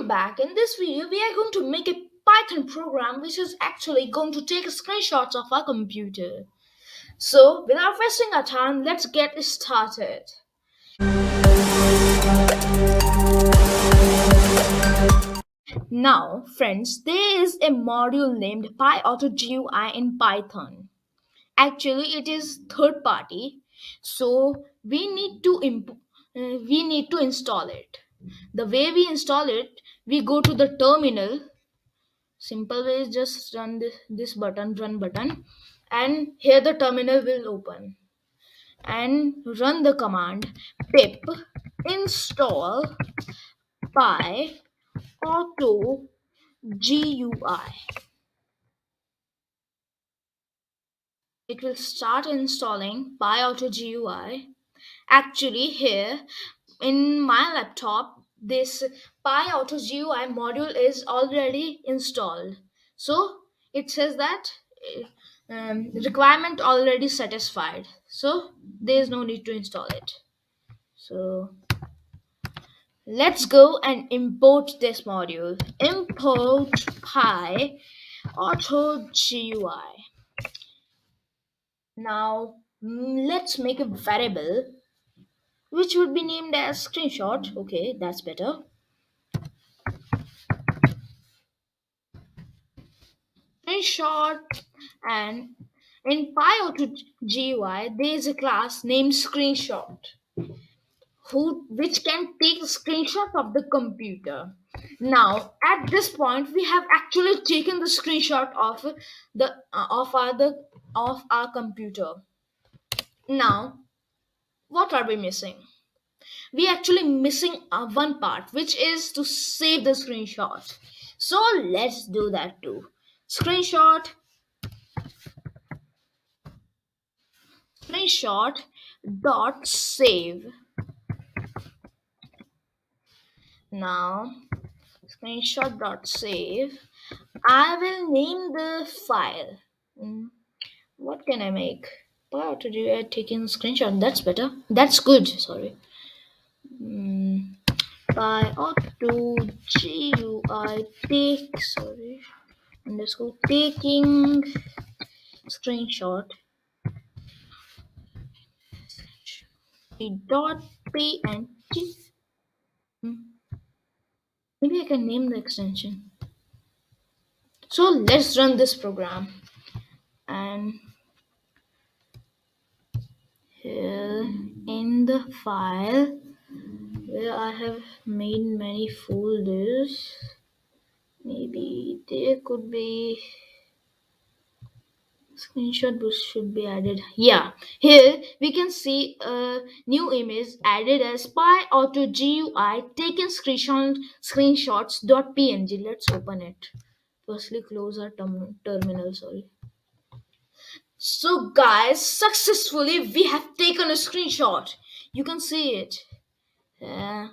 welcome back. In this video, we are going to make a Python program which is actually going to take screenshots of our computer. So, without wasting our time, let's get started. Now, friends, there is a module named pyautogui in Python. Actually, it is third party, so we need to install it. The way we install it, we go to the terminal. Simple way is just run this button, run button, and here the terminal will open and run the command pip install py auto gui. It will start installing py auto gui. Actually, here in my laptop, this pyautogui module is already installed. So it says that requirement already satisfied. So there is no need to install it. So let's go and import this module. Import pyautogui. Now let's make a variable which would be named as screenshot. Okay, that's better. Screenshot, and in py.gui there is a class named screenshot which can take a screenshot of the computer. Now at this point we have actually taken the screenshot of our computer. Now what are we missing? We actually missing one part, which is to save the screenshot. So let's do that too. Screenshot, screenshot dot save. Now screenshot dot save. I will name the file. What can I make? Wow, to do taking screenshot. That's better. That's good. Sorry. By auto GUI take, sorry, underscore taking screenshot dot png. Maybe I can name the extension. So let's run this program. And here in the file where I have made many folders, maybe there could be screenshot which should be added. Yeah, here we can see a new image added as py auto GUI taken screenshots.png. Let's open it. Firstly, close our terminal. Sorry. So, guys, successfully we have taken a screenshot. You can see it. How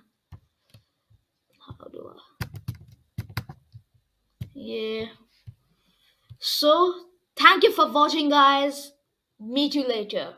do I? Yeah. So, thank you for watching, guys. Meet you later.